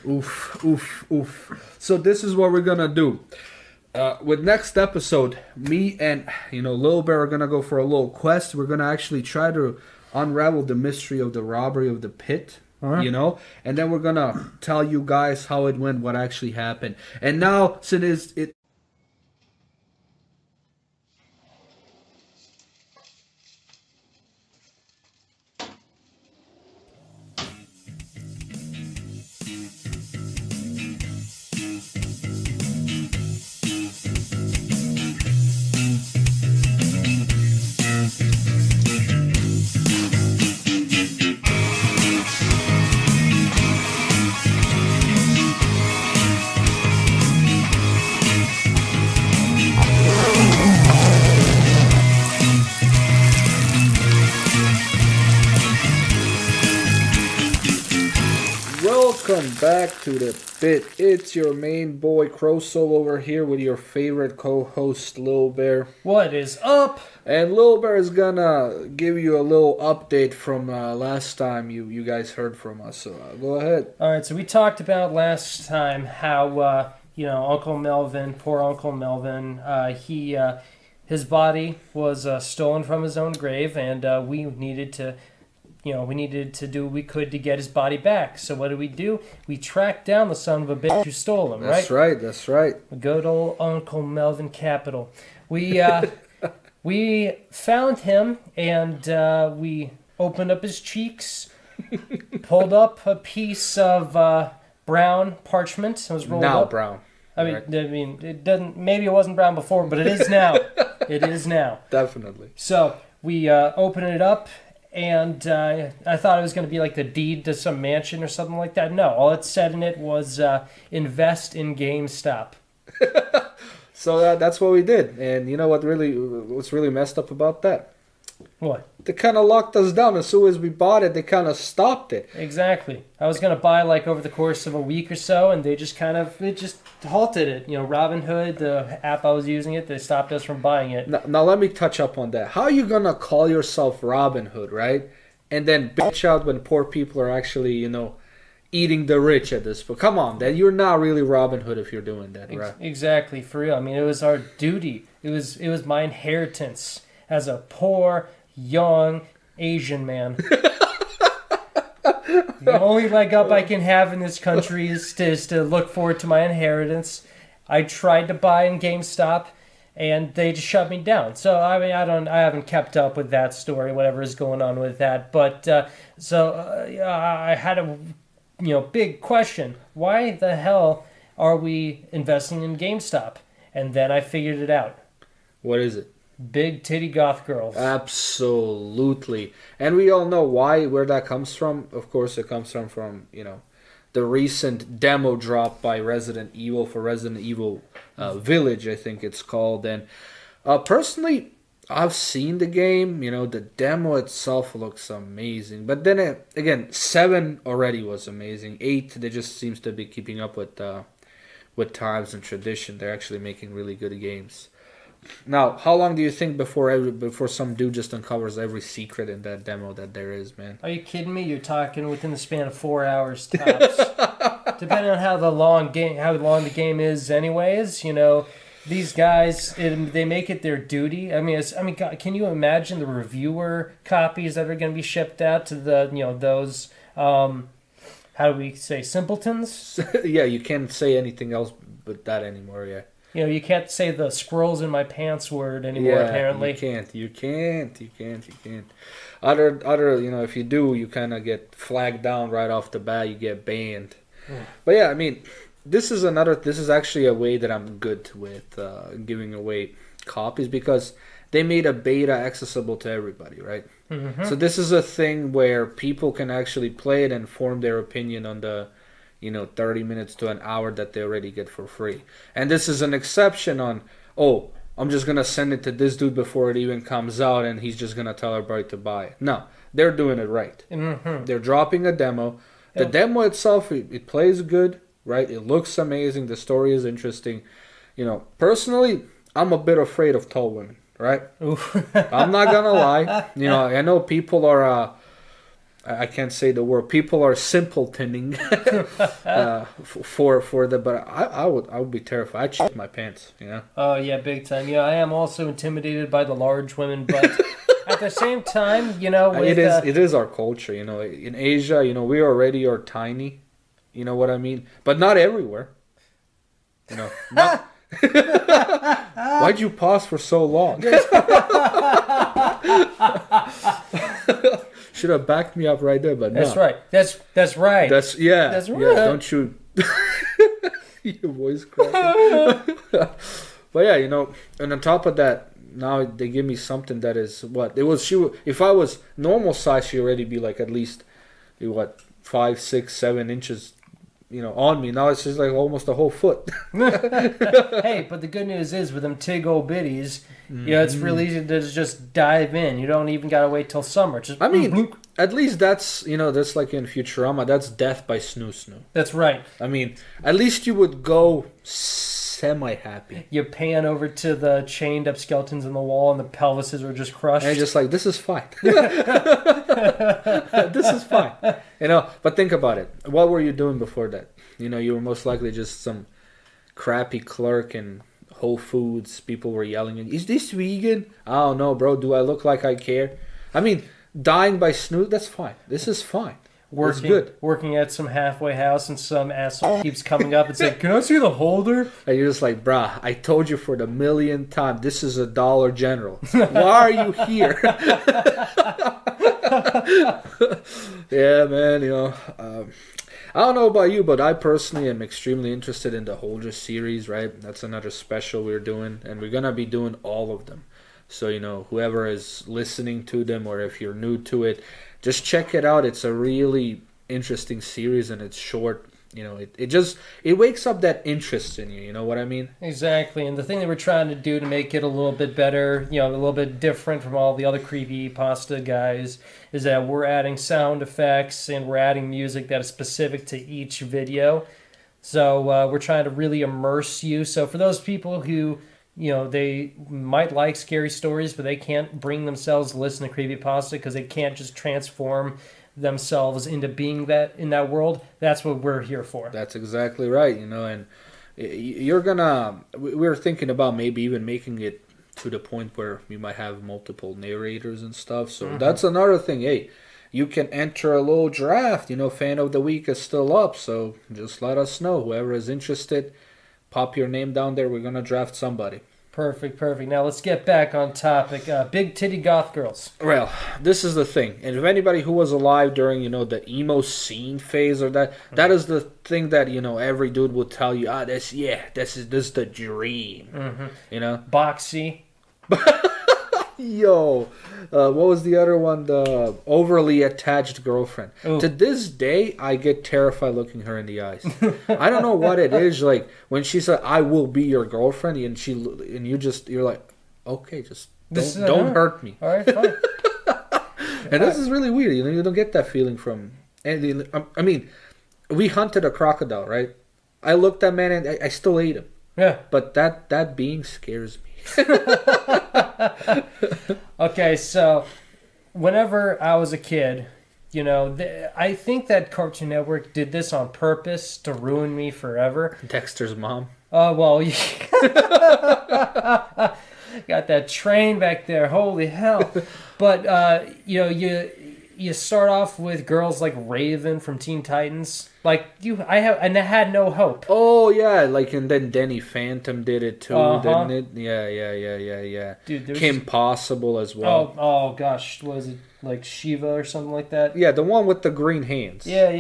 Oof, oof, oof. So this is what we're gonna do. With next episode, me and Lil Bear are gonna go for a little quest. We're gonna actually try to unravel the mystery of the robbery of the pit. And then we're gonna tell you guys how it went, what actually happened. And now, since it Welcome back to the pit. It's your main boy CroSoul over here with your favorite co-host Lil Bear. What is up? And Lil Bear is gonna give you a little update from last time you guys heard from us. So go ahead. All right, so we talked about last time how Uncle Melvin, poor Uncle Melvin, his body was stolen from his own grave, and we needed to do what we could to get his body back. So what do? We tracked down the son of a bitch who stole him, right? That's right. Good old Uncle Melvin Capital. We we found him, and we opened up his cheeks, pulled up a piece of brown parchment. It was rolled up. Now brown. I mean, it doesn't. Maybe it wasn't brown before, but it is now. It is now. Definitely. So we opened it up. And I thought it was going to be like the deed to some mansion or something like that. No, all it said in it was invest in GameStop. So that's what we did. And you know what's really messed up about that? What? They kind of locked us down. As soon as we bought it, they kind of stopped it. Exactly. I was going to buy like over the course of a week or so, and they just halted it. Robinhood, the app I was using they stopped us from buying it. Now let me touch up on that. How are you going to call yourself Robinhood, right? And then bitch out when poor people are actually, eating the rich at this point. Come on, then you're not really Robinhood if you're doing that, right? Exactly, for real. I mean, it was our duty. It was my inheritance as a poor, young Asian man. The only leg up I can have in this country is to look forward to my inheritance. I tried to buy in GameStop, and they just shut me down. So I mean, I haven't kept up with that story, whatever is going on with that. But I had a big question: why the hell are we investing in GameStop? And then I figured it out. What is it? Big titty goth girls. Absolutely. And we all know where that comes from. Of course, it comes from the recent demo drop by Resident Evil for Resident Evil Village, I think it's called. And personally, I've seen the game. The demo itself looks amazing. But then, again, 7 already was amazing. 8, they just seems to be keeping up with times and tradition. They're actually making really good games. Now, how long do you think before some dude just uncovers every secret in that demo that there is, man? Are you kidding me? You're talking within the span of 4 hours tops. Depending on how long the game is, anyways. These guys, they make it their duty. I mean, God, can you imagine the reviewer copies that are going to be shipped out to those? How do we say, simpletons? Yeah, you can't say anything else but that anymore. Yeah. You can't say the squirrels in my pants word anymore, apparently. You can't. Other, if you do, you kind of get flagged down right off the bat. You get banned. But yeah, I mean, this is actually a way that I'm good with giving away copies because they made a beta accessible to everybody, right? Mm-hmm. So this is a thing where people can actually play it and form their opinion on the 30 minutes to an hour that they already get for free. And this is an exception on, I'm just going to send it to this dude before it even comes out and he's just going to tell everybody to buy it. No, they're doing it right. Mm-hmm. They're dropping a demo. The demo itself, it plays good, right? It looks amazing. The story is interesting. Personally, I'm a bit afraid of tall women, right? I'm not going to lie. I know people are I can't say the word. People are simpletoning for the. But I would be terrified. I'd shit my pants. You know. Oh yeah, big time. Yeah, I am also intimidated by the large women, but at the same time, you know, with, it is our culture. You know, in Asia, you know, we already are tiny. You know what I mean? But not everywhere. You know. Not, why'd you pause for so long? Should have backed me up right there, but that's no. right. That's right. That's right. Yeah, don't you? Your voice cracking. But yeah, you know, and on top of that, now they give me something that is what it was. If I was normal size, she'd already be like at least 5, 6, 7 inches. You know, on me. Now it's just like almost a whole foot. Hey, but the good news is with them tig old bitties, you know, it's really easy to just dive in. You don't even gotta wait till summer. Just I mean, at least that's, you know, that's like in Futurama. That's death by snoo. That's right. I mean, at least you would go semi-happy. You pan over to the chained up skeletons in the wall, and the pelvises are just crushed. And just like, this is fine. This is fine. You know, but think about it. What were you doing before that? You know, you were most likely just some crappy clerk in Whole Foods. People were yelling, is this vegan? I don't know, bro. Do I look like I care? I mean, dying by snooze, that's fine. This is fine. It's good. Working at some halfway house, and some asshole keeps coming up and saying, can I see the holder? And you're just like, brah, I told you for the millionth time, this is a Dollar General. Why are you here? Yeah, man, you know. I don't know about you, but I personally am extremely interested in the Holder series, right? That's another special we're doing, and we're going to be doing all of them. So, you know, whoever is listening to them, or if you're new to it, just check it out. It's a really interesting series, and it's short. You know, it wakes up that interest in you. You know what I mean? Exactly. And the thing that we're trying to do to make it a little bit better, you know, a little bit different from all the other creepy pasta guys, is that we're adding sound effects and we're adding music that is specific to each video. So we're trying to really immerse you. So for those people who, you know, they might like scary stories, but they can't bring themselves to listen to creepypasta because they can't just transform themselves into being that in that world. That's what we're here for. That's exactly right. You know, and we're thinking about maybe even making it to the point where we might have multiple narrators and stuff. So that's another thing. Hey, you can enter a little draft. You know, fan of the week is still up, so just let us know. Whoever is interested, pop your name down there. We're going to draft somebody. Perfect. Now let's get back on topic. Big titty goth girls. Well, this is the thing. And if anybody who was alive during, you know, the emo scene phase or that is the thing that, you know, every dude will tell you, this is the dream. You know? Boxy. Yo, what was the other one? The overly attached girlfriend. Ooh. To this day, I get terrified looking her in the eyes. I don't know what it is. Like when she said, "I will be your girlfriend," and you're like, okay, just don't hurt me. All right, fine. And this is really weird. You know, you don't get that feeling from. And I mean, we hunted a crocodile, right? I looked at man and I still ate him. Yeah, but that being scares me. Okay, so whenever I was a kid, you know, I think that Cartoon Network did this on purpose to ruin me forever. Dexter's mom. Oh, well, got that train back there. Holy hell. But, you know, you start off with girls like Raven from Teen Titans. Like I had no hope. Oh yeah, like and then Danny Phantom did it too, didn't it? Yeah. Dude, Kim Possible as well. Oh gosh, was it like Shiva or something like that? Yeah, the one with the green hands. Yeah.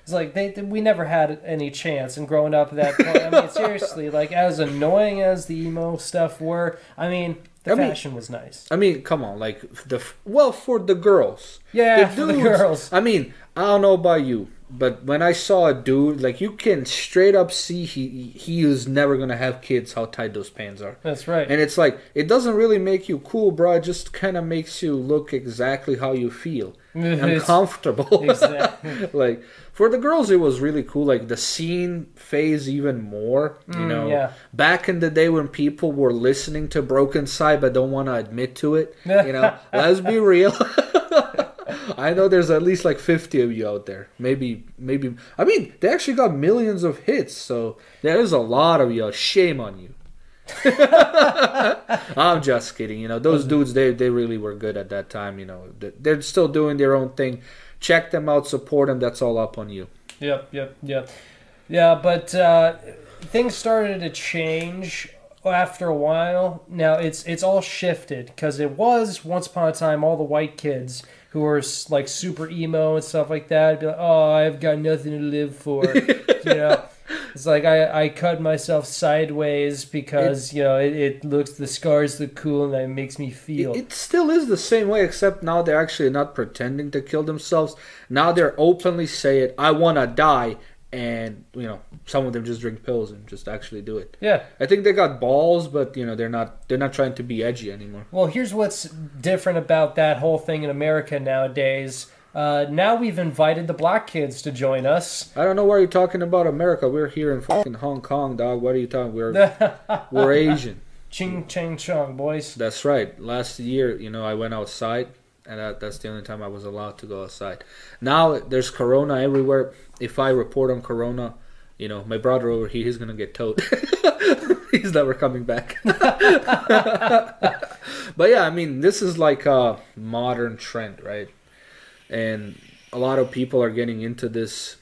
It's like we never had any chance. And growing up at that point, I mean, seriously, like as annoying as the emo stuff were, I mean. The fashion was nice. I mean, come on, like for the girls. Yeah, for the girls. I mean, I don't know about you, but when I saw a dude, like you can straight up see he is never gonna have kids. How tight those pants are. That's right. And it's like it doesn't really make you cool, bro. It just kind of makes you look exactly how you feel. Uncomfortable. Exactly. Like for the girls, it was really cool. Like the scene phase even more. You know, yeah. Back in the day when people were listening to Broken Side but don't want to admit to it. You know, let's be real. I know there's at least like 50 of you out there. Maybe. I mean, they actually got millions of hits, so there is a lot of you. Shame on you. I'm just kidding. You know, those dudes, they really were good at that time. You know, they're still doing their own thing. Check them out, support them. That's all up on you. Yep. Yeah, but things started to change after a while. Now it's all shifted, because it was once upon a time all the white kids who were like super emo and stuff like that. Be like, oh, I've got nothing to live for. You know, it's like I cut myself sideways because it looks, the scars look cool and it makes me feel. It still is the same way, except now they're actually not pretending to kill themselves. Now they're openly saying, I want to die. And some of them just drink pills and just actually do it. Yeah, I think they got balls, but they're not trying to be edgy anymore. Well, here's what's different about that whole thing in America nowadays. Now we've invited the black kids to join us. I don't know why you're talking about America. We're here in fucking Hong Kong, dog. What are you talking? We're Asian. Ching ching chong, boys. That's right. Last year, I went outside. And that's the only time I was allowed to go outside. Now there's Corona everywhere. If I report on Corona, my brother over here, he's going to get towed. He's never coming back. But yeah, I mean, this is like a modern trend, right? And a lot of people are getting into this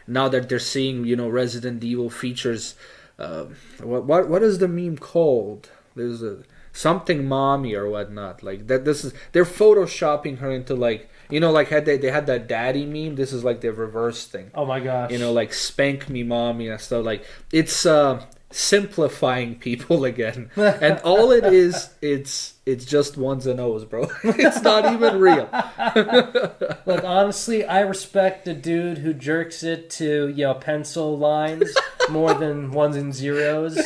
now that they're seeing, Resident Evil features. What is the meme called? There's a... something mommy or whatnot, like that. They're photoshopping her into like like they had that daddy meme. This is like the reverse thing. Oh my gosh. Like spank me mommy and stuff. Like it's simplifying people again. And all it is, it's just ones and O's, bro. It's not even real. Look, honestly, I respect the dude who jerks it to pencil lines more than ones and zeros.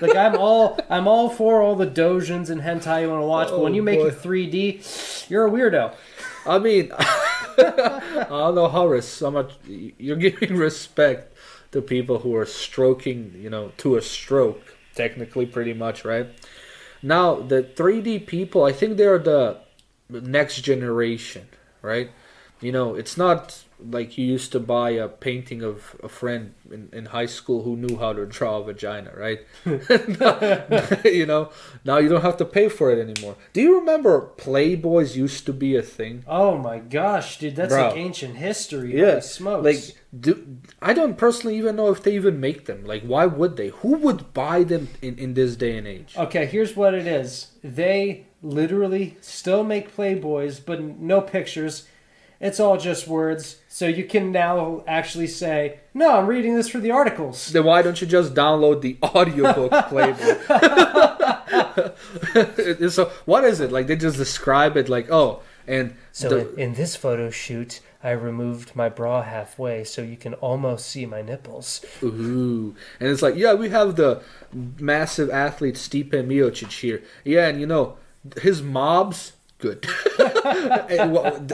Like I'm all for all the dojins and hentai you want to watch, but when you make it 3D, you're a weirdo. I mean, I don't know how much you're giving respect to people who are stroking, to a stroke, technically, pretty much, right? Now, the 3D people, I think they're the next generation, right? It's not like you used to buy a painting of a friend in high school who knew how to draw a vagina, right? Now you don't have to pay for it anymore. Do you remember Playboys used to be a thing? Oh my gosh, dude, that's like ancient history. Yeah, holy smokes. Like, I don't personally even know if they even make them. Like, why would they? Who would buy them in this day and age? Okay, here's what it is. They literally still make Playboys, but no pictures. It's all just words, so you can now actually say, no, I'm reading this for the articles. Then why don't you just download the audiobook Playboy? So what is it? Like, they just describe it like, oh, and... So in this photo shoot, I removed my bra halfway so you can almost see my nipples. Ooh. And it's like, yeah, we have the massive athlete Stipe Miocic here. Yeah, and his mobs... good.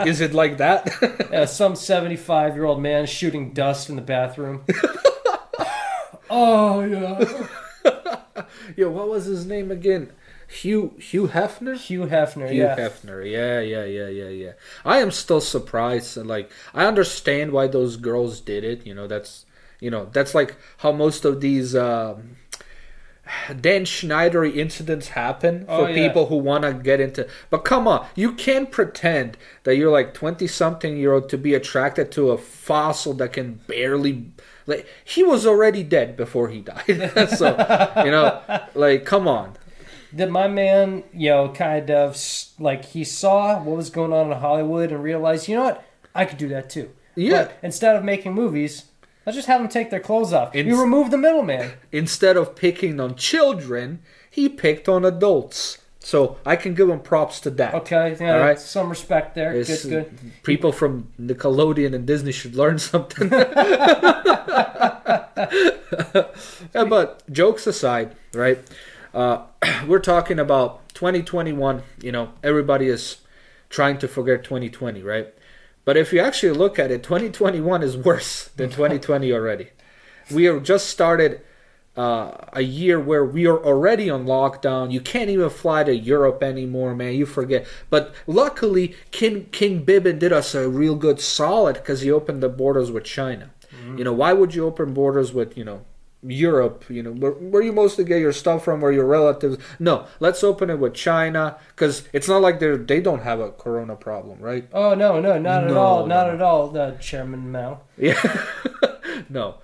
Is it like that? Yeah, some 75-year-old man shooting dust in the bathroom. Oh, yeah. Yo, what was his name again? Hugh Hefner? Hugh Hefner, Hugh Hefner, yeah. I am still surprised. Like, I understand why those girls did it. That's like how most of these... Dan Schneidery incidents happen for people who want to get into... But come on, you can't pretend that you're like 20-something-year-old to be attracted to a fossil that can barely... Like, he was already dead before he died. So, like, come on. Did my man, kind of, like, he saw what was going on in Hollywood and realized, you know what, I could do that too. Yeah. But instead of making movies... let's just have them take their clothes off. You remove the middleman. Instead of picking on children, he picked on adults. So I can give him props to that. Okay, yeah, all right. Some respect there. Good. People from Nickelodeon and Disney should learn something. Yeah, but jokes aside, right? We're talking about 2021. Everybody is trying to forget 2020, right? But if you actually look at it, 2021 is worse than 2020 already. We have just started a year where we are already on lockdown. You can't even fly to Europe anymore, man. You forget. But luckily, King Bibbin did us a real good solid because he opened the borders with China. You know, why would you open borders with, you know, Europe, you know, where you mostly get your stuff from, where your relatives? No, let's open it with China, because it's not like they don't have a corona problem, right? Oh, no, not at all. Not at all, Chairman Mao. Yeah. No.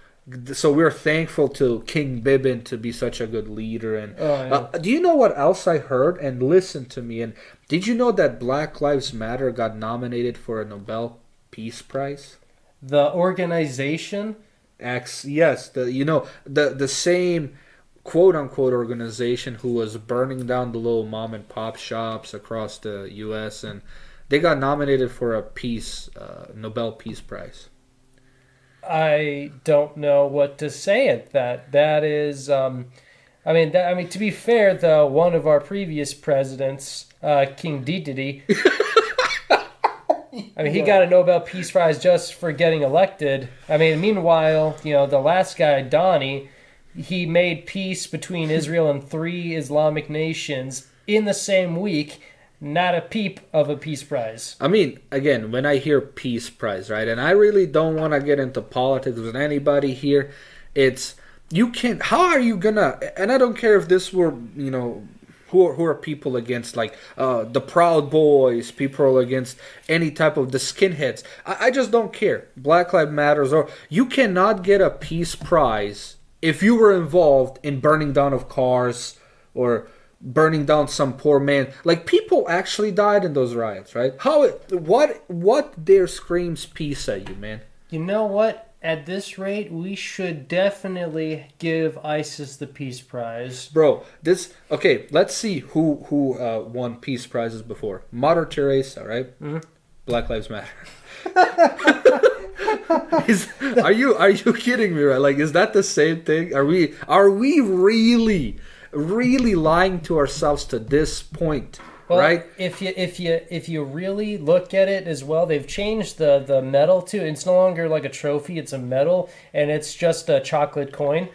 So we're thankful to King Bibbin to be such a good leader. And do you know what else I heard? And listen to me. And did you know that Black Lives Matter got nominated for a Nobel Peace Prize? The organization? Yes, the same quote unquote organization who was burning down the little mom and pop shops across the U.S. and they got nominated for a Nobel Peace Prize. I don't know what to say at that. That is, I mean, to be fair, though, one of our previous presidents, King Diddy. I mean, he got a Nobel Peace Prize just for getting elected. I mean, meanwhile, you know, the last guy, Donnie, he made peace between Israel and 3 Islamic nations in the same week. Not a peep of a Peace Prize. I mean, again, when I hear Peace Prize, right, and I really don't want to get into politics with anybody here, it's, you can't, how are you gonna, and I don't care if this were, you know, who are people against, like, the Proud Boys, people against any type of the skinheads. I just don't care. Black Lives Matters, or you cannot get a Peace Prize if you were involved in burning down of cars or burning down some poor man. Like, people actually died in those riots, right? What dare screams peace at you, man? You know what? At this rate, we should definitely give ISIS the Peace Prize. Bro, okay, let's see who won Peace Prizes before. Mother Teresa, right? Mm-hmm. Black Lives Matter. Are you kidding me, right? Like, is that the same thing? Are we really lying to ourselves to this point? Well, right? If you really look at it as well, they've changed the medal too. It's no longer like a trophy; it's a medal, and it's just a chocolate coin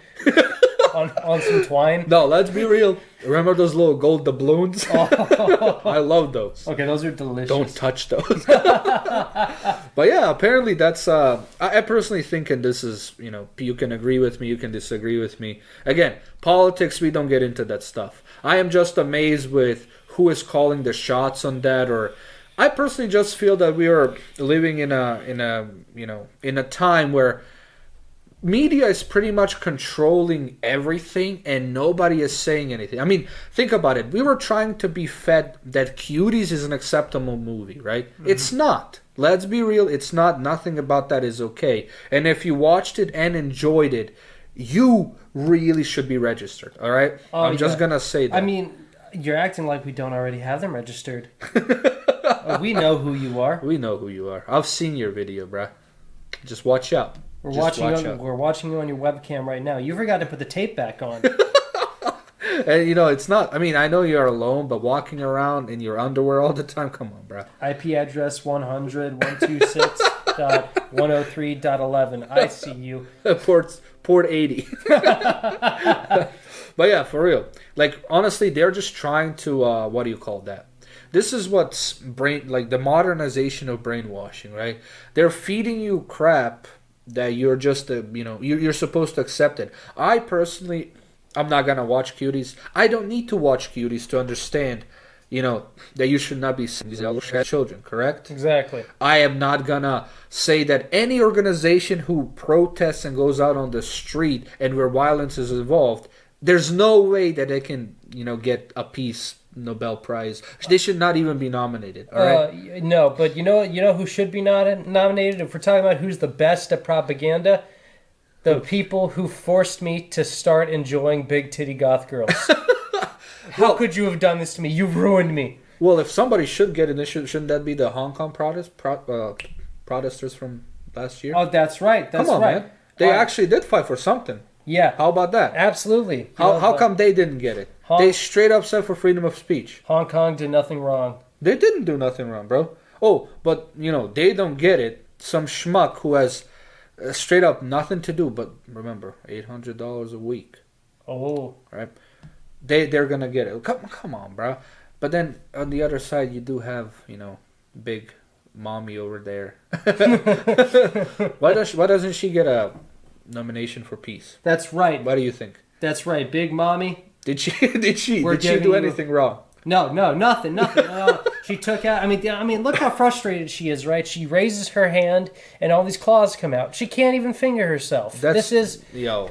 on some twine. No, let's be real. Remember those little gold doubloons? Oh. I love those. Okay, those are delicious. Don't touch those. But yeah, apparently that's. I personally think, and this is, you know, you can agree with me, you can disagree with me. Again, politics, we don't get into that stuff. I am just amazed with who is calling the shots on that, or I personally just feel that we are living in a time where media is pretty much controlling everything and nobody is saying anything. I mean, think about it. We were trying to be fed that Cuties is an acceptable movie, right? Mm-hmm. It's not. Let's be real. It's not. Nothing about that is okay. And if you watched it and enjoyed it, you really should be registered, all right? I'm just going to say that. I mean, you're acting like we don't already have them registered. We know who you are. We know who you are. I've seen your video, bruh. Just watch out. We're watching you on your webcam right now. You forgot to put the tape back on. And, you know, it's not... I mean, I know you're alone, but walking around in your underwear all the time, come on, bruh. IP address 100.126.103.11. I see you. Port 80. But yeah, for real. Like, honestly, they're just trying to, what do you call that? This is what's the modernization of brainwashing, right? They're feeding you crap that you're just, you're supposed to accept it. I personally, I'm not going to watch Cuties. I don't need to watch Cuties to understand, that you should not be seeing children, correct? Exactly. I am not going to say that any organization who protests and goes out on the street and where violence is involved, there's no way that they can, get a peace Nobel Prize. They should not even be nominated. All right? No, but you know who should be nominated? If we're talking about who's the best at propaganda, the people who forced me to start enjoying big titty goth girls. How could you have done this to me? You ruined me. Well, if somebody should get it, shouldn't that be the Hong Kong protesters from last year? Oh, that's right. That's Come on, right. Man. They actually did fight for something. Yeah. How about that? Absolutely. How come they didn't get it? They straight up said for freedom of speech. Hong Kong did nothing wrong. They didn't do nothing wrong, bro. Oh, but, they don't get it. Some schmuck who has straight up nothing to do. But remember, $800 a week. Oh. right? They're gonna get it. Come on, bro. But then on the other side, you do have, you know, big mommy over there. Why doesn't she get a nomination for peace? That's right. What do you think? That's right. Big mommy. Did she do anything wrong? No, nothing. She took out. I mean, look how frustrated she is, right? She raises her hand, and all these claws come out. She can't even finger herself.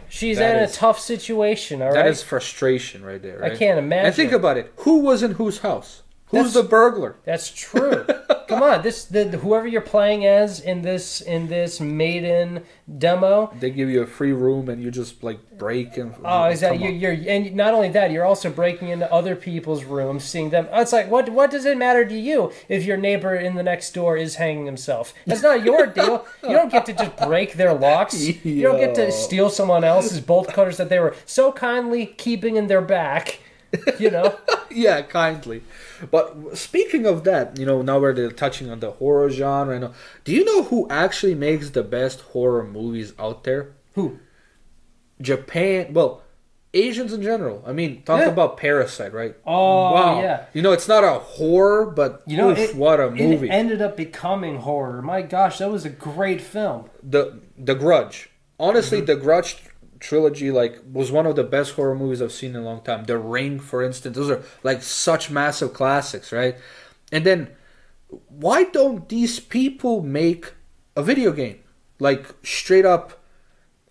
She's in a tough situation. All right, that is frustration right there. Right? I can't imagine. And think about it. Who was in whose house? Who's the burglar? That's true. Come on, whoever you're playing as in this maiden demo, they give you a free room and you just like break and. Oh, exactly. And not only that, you're also breaking into other people's rooms, seeing them. It's like, what does it matter to you if your neighbor in the next door is hanging himself? That's not your deal. You don't get to just break their locks. You don't get to steal someone else's bolt cutters that they were so kindly keeping in their back. You know. Yeah, kindly. But speaking of that, you know, now we're touching on the horror genre. Do you know who actually makes the best horror movies out there? Who? Japan. Well, Asians in general. I mean, talk about Parasite, right? Oh, wow. Yeah. You know, it's not a horror, but you know, what a movie. It ended up becoming horror. My gosh, that was a great film. The Grudge. Honestly, The Grudge trilogy was one of the best horror movies I've seen in a long time. The Ring, for instance, those are like such massive classics, right? And then why don't these people make a video game? Like straight up,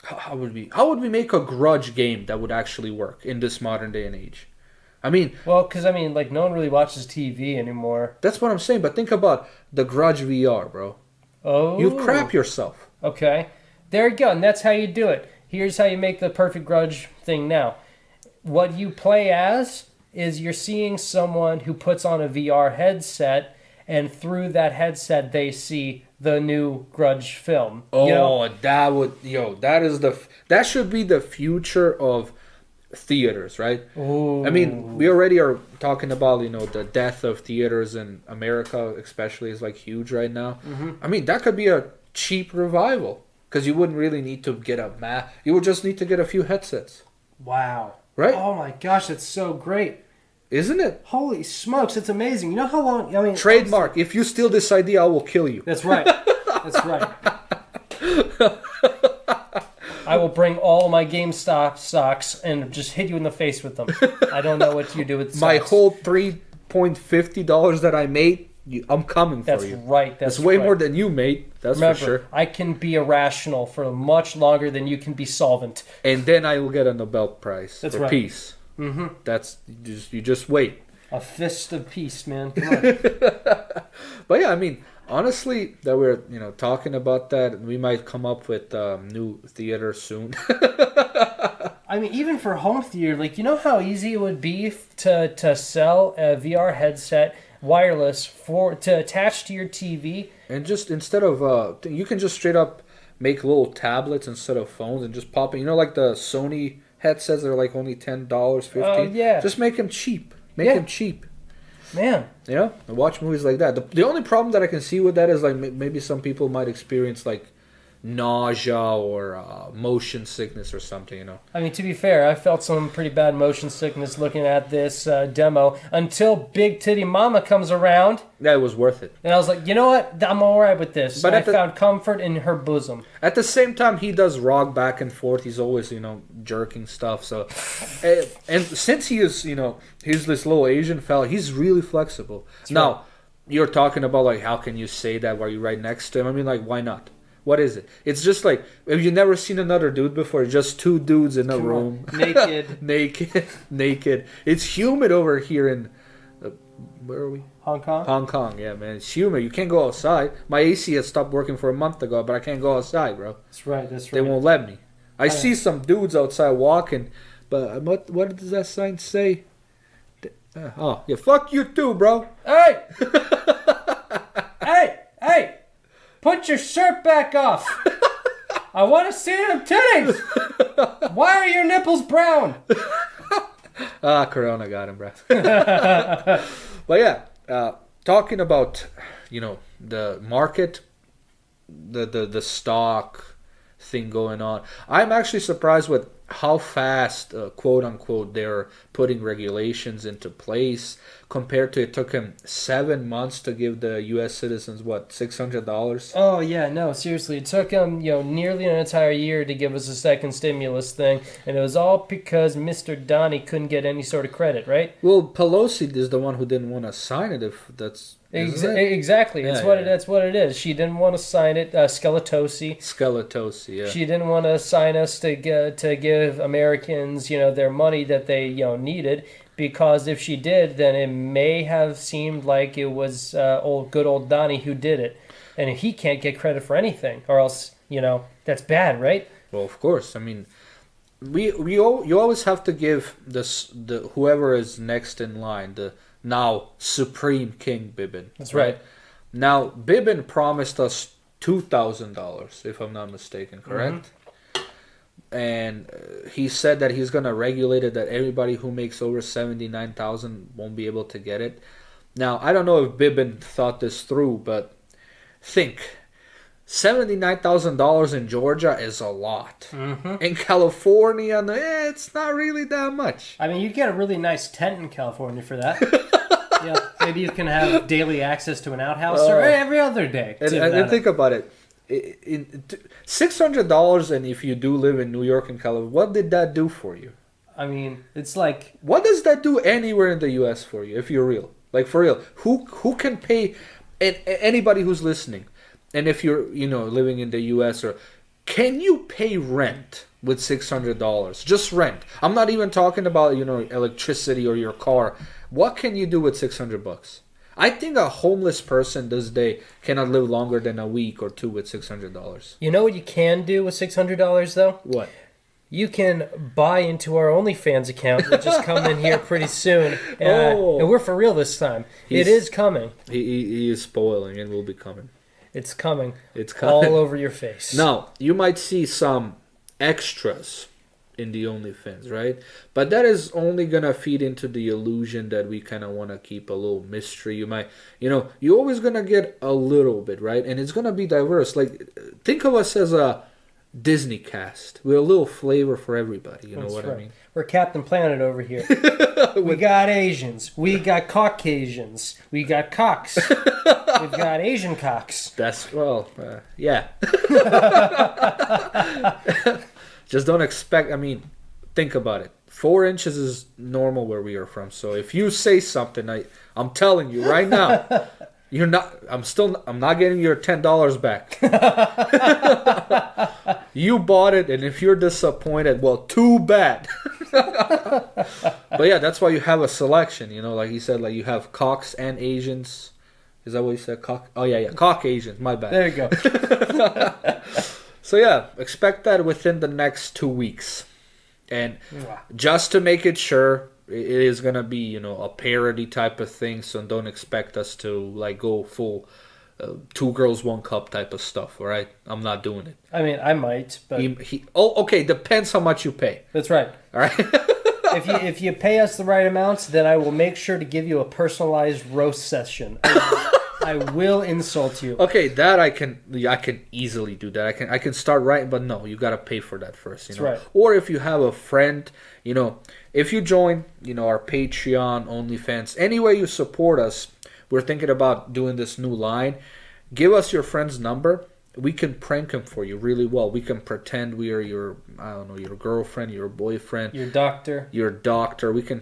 how would we make a Grudge game that would actually work in this modern day and age? I mean, because like no one really watches TV anymore. That's what I'm saying. But think about the Grudge VR, bro. Oh, you crap yourself. Okay, there you go, and that's how you do it. Here's how you make the perfect Grudge thing now. What you play as is you're seeing someone who puts on a VR headset, and through that headset they see the new Grudge film. Oh, that should be the future of theaters, right? Ooh. I mean, we already are talking about, you know, the death of theaters in America, especially, is like huge right now. Mm-hmm. I mean, that could be a cheap revival. Because you wouldn't really need to get a map. You would just need to get a few headsets. Wow. Right? Oh my gosh, that's so great. Isn't it? Holy smokes, it's amazing. You know how long... I mean, trademark. If you steal this idea, I will kill you. That's right. That's right. I will bring all my GameStop stocks and just hit you in the face with them. I don't know what you do with stocks. My whole $3.50 that I made... I'm coming for you. That's right. That's way more than you made. That's Remember, for sure. I can be irrational for much longer than you can be solvent. And then I will get a Nobel Prize for peace. Mm-hmm. That's you just wait. A fist of peace, man. Come on. But yeah, I mean, honestly, that we're talking about that, we might come up with new theater soon. I mean, even for home theater, like you know how easy it would be to sell a VR headset. Wireless to attach to your TV, and just instead of you can just straight up make little tablets instead of phones and just pop it. You know, like the Sony headsets that are like only $10, $15. Yeah. Just make them cheap. Make them cheap. Man. Yeah, and watch movies like that. The only problem that I can see with that is like maybe some people might experience like nausea or motion sickness or something, you know. I mean, to be fair, I felt some pretty bad motion sickness looking at this demo until Big Titty Mama comes around. That was worth it. And I was like, you know what? I'm all right with this. But I found comfort in her bosom. At the same time, he does rock back and forth. He's always, jerking stuff. So, and since he is, he's this little Asian fella, he's really flexible. That's now, right. You're talking about, like, how can you say that while you're right next to him? I mean, like, why not? What is it? It's just like, have you never seen another dude before? Just two dudes in a room. Naked. Naked. It's humid over here in, where are we? Hong Kong? Hong Kong, yeah, man. It's humid. You can't go outside. My AC has stopped working for a month ago, but I can't go outside, bro. That's right. They won't let me. I see some dudes outside walking, but what does that sign say? Yeah, fuck you too, bro. Hey! Hey! Put your shirt back off. I want to see them titties. Why are your nipples brown? Corona got him, bro. But yeah, talking about, the market, the stock thing going on. I'm actually surprised with how fast, quote unquote, they're putting regulations into place compared to it took him 7 months to give the U.S. citizens, what, $600? Oh, yeah, no, seriously. It took him, nearly an entire year to give us a second stimulus thing, and it was all because Mr. Donnie couldn't get any sort of credit, right? Well, Pelosi is the one who didn't want to sign it, if that's... Exactly. That's what it is. She didn't want to sign it. Skeletosi, yeah. She didn't want to sign us to give Americans, their money that they, needed. Because if she did, then it may have seemed like it was good old Donnie who did it, and he can't get credit for anything, or else that's bad, right? Well, of course. I mean, you always have to give the whoever is next in line, the now Supreme King Bibbin. That's right. Now, Bibbin promised us $2,000, if I'm not mistaken, correct? Mm-hmm. And he said that he's going to regulate it, that everybody who makes over $79,000 won't be able to get it. Now, I don't know if Bibbin thought this through, but think. $79,000 in Georgia is a lot. Mm-hmm. In California, it's not really that much. I mean, you'd get a really nice tent in California for that. Maybe you can have daily access to an outhouse or every other day. And think about it. $600, and if you do live in New York and California, what did that do for you? I mean, it's like... What does that do anywhere in the U.S. for you, if you're real? Like, for real. Who can pay... Anybody who's listening, and if you're, living in the U.S., or can you pay rent with $600? Just rent. I'm not even talking about, electricity or your car. What can you do with $600? I think a homeless person this day cannot live longer than a week or two with $600. You know what you can do with $600, though? What? You can buy into our OnlyFans account, which is coming here pretty soon. And we're for real this time. It is coming. He is spoiling, and will be coming. It's coming. It's coming. All over your face. Now, you might see some extras in the OnlyFans, right? But that is only gonna feed into the illusion that we kind of want to keep a little mystery. You might, you're always gonna get a little bit, right? And it's gonna be diverse. Like, think of us as a Disney cast with a little flavor for everybody. You know what I mean? We're Captain Planet over here. We got Asians. We got Caucasians. We got cocks. We've got Asian cocks. Yeah. Just don't expect, think about it. 4 inches is normal where we are from. So if you say something, I'm telling you right now, I'm not getting your $10 back. You bought it, and if you're disappointed, well, too bad. But yeah, that's why you have a selection, like you said, like you have cocks and Asians. Is that what you said? Cock? Oh yeah, Caucasians, my bad. There you go. So yeah, expect that within the next 2 weeks. And just to make it sure, it is going to be, a parody type of thing, so don't expect us to go full 2 girls, 1 cup type of stuff, all right? I'm not doing it. I mean, I might, but... okay, depends how much you pay. That's right. All right? If you pay us the right amounts, then I will make sure to give you a personalized roast session. I will insult you. Okay, that I can easily do that. I can start writing, but no, you gotta pay for that first. That's right. Or if you have a friend, if you join, our Patreon, OnlyFans, any way you support us, we're thinking about doing this new line. Give us your friend's number. We can prank him for you really well. We can pretend we are your girlfriend, your boyfriend, your doctor. We can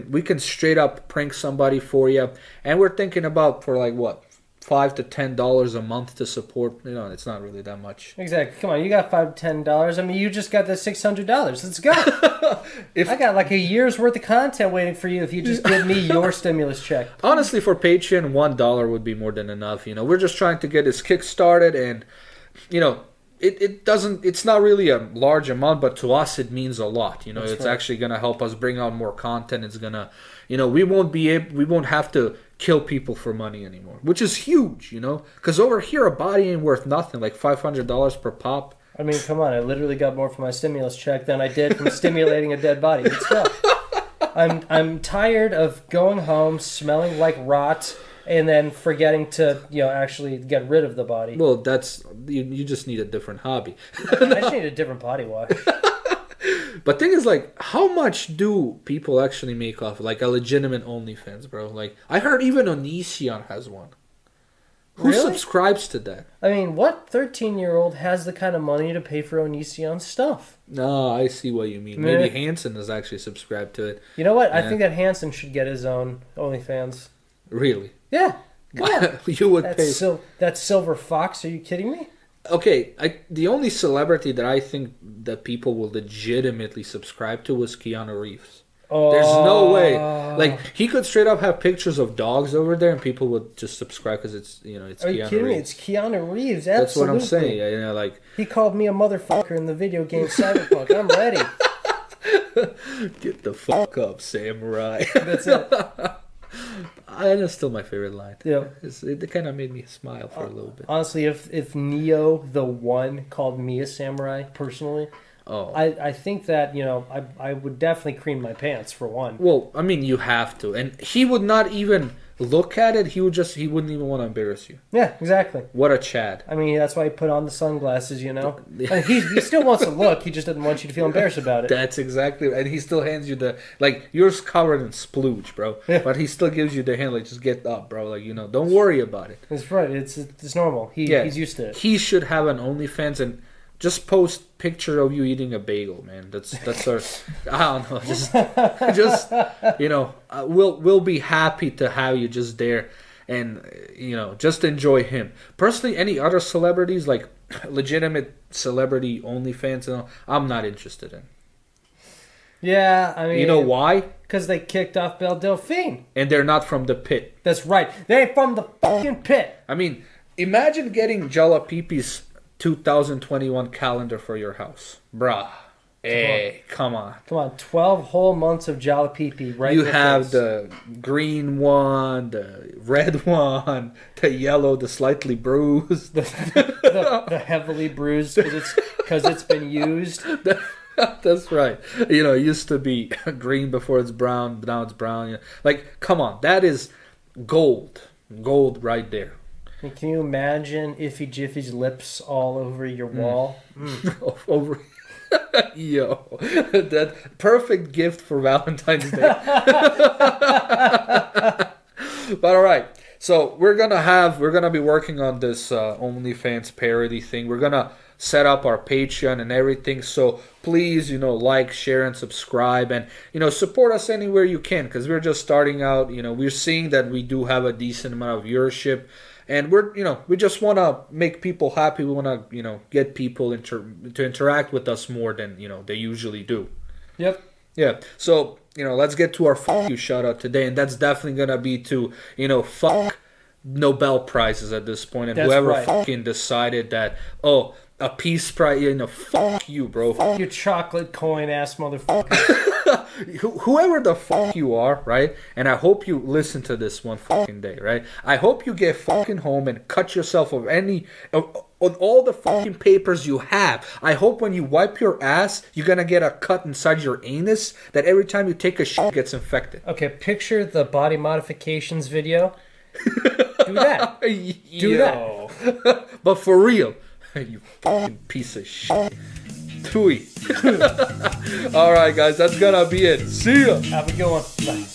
we can straight up prank somebody for you. And we're thinking about for $5 to $10 a month to support. It's not really that much. Exactly. Come on, you got $5 to $10. You just got the $600. Let's go. I got a year's worth of content waiting for you if you just give me your stimulus check. Honestly, for Patreon, $1 would be more than enough. We're just trying to get this kick started, and it's not really a large amount, but to us it means a lot. It's actually gonna help us bring out more content. It's gonna, we won't have to kill people for money anymore, which is huge, because over here a body ain't worth nothing, like $500 per pop. Come on, I literally got more from my stimulus check than I did from stimulating a dead body. Let's go. I'm tired of going home smelling like rot and then forgetting to, actually get rid of the body. Well, that's you just need a different hobby. I just need a different body wash. But thing is, like, how much do people actually make off like a legitimate OnlyFans, bro? Like, I heard even Onision has one. Who Really? subscribes to that? I mean, what 13-year-old has the kind of money to pay for Onision stuff? No, I see what you mean. Maybe Hanson has actually subscribed to it. You know what? I think that Hanson should get his own OnlyFans. Really? Yeah. Come on. You would pay. That Silver Fox, are you kidding me? Okay, the only celebrity that I think that people will legitimately subscribe to was Keanu Reeves. Oh. There's no way. Like, he could straight up have pictures of dogs over there and people would just subscribe because it's, it's Are Keanu you kidding me? Reeves. It's Keanu Reeves, absolutely. That's what I'm saying. Like, he called me a motherfucker in the video game Cyberpunk. I'm ready. Get the fuck up, samurai. That's it. That's still my favorite line. Yeah. It kind of made me smile for a little bit. Honestly, if Neo the One called me a samurai, personally, I think that, I would definitely cream my pants, for one. Well, I mean, you have to. And he would not even look at it. He wouldn't even want to embarrass you. Yeah, exactly. What a Chad. I mean, that's why he put on the sunglasses, I mean, he still wants to look. He just doesn't want you to feel embarrassed about it. That's exactly. And he still hands you yours covered in splooge, bro. Yeah. But he still gives you the hand, like, just get up, bro. Like, don't worry about it. It's right. It's normal. He's used to it. He should have an OnlyFans and just post picture of you eating a bagel, man. That's our. I don't know. Just we'll be happy to have you just there, and just enjoy him. Personally, any other celebrities, like legitimate celebrity OnlyFans, I'm not interested in. Yeah, I mean, you know why? Because they kicked off Belle Delphine, and they're not from the pit. That's right. They're from the fucking pit. I mean, imagine getting Jalapepe's 2021 calendar for your house, bruh. Hey, come on. 12 whole months of Jalapepe, right? You have the green one, the red one, the yellow, the slightly bruised, the heavily bruised because it's been used. That's right. It used to be green before it's brown, now it's brown. Like, come on, that is gold right there. And can you imagine Iffy Jiffy's lips all over your wall? Over. Yo, that perfect gift for Valentine's Day. But all right, so we're gonna be working on this OnlyFans parody thing. We're gonna set up our Patreon and everything. So please, like, share, and subscribe, and support us anywhere you can, because we're just starting out. We're seeing that we do have a decent amount of viewership. And we just want to make people happy. We want to, get people to interact with us more than, they usually do. Yep. Yeah. So, let's get to our fuck you shout out today. And that's definitely going to be to, fuck Nobel Prizes at this point. And that's whoever right. fucking decided that, a Peace Prize, fuck you, bro. Fuck you, chocolate coin ass motherfucker. Whoever the fuck you are, right? And I hope you listen to this one fucking day, right? I hope you get fucking home and cut yourself of on all the fucking papers you have. I hope when you wipe your ass, you're gonna get a cut inside your anus that every time you take a shit gets infected. Okay, picture the body modifications video. Do that. Do that. But for real, you fucking piece of shit. Tui. All right, guys, that's gonna be it. See ya. Have a good one. Bye.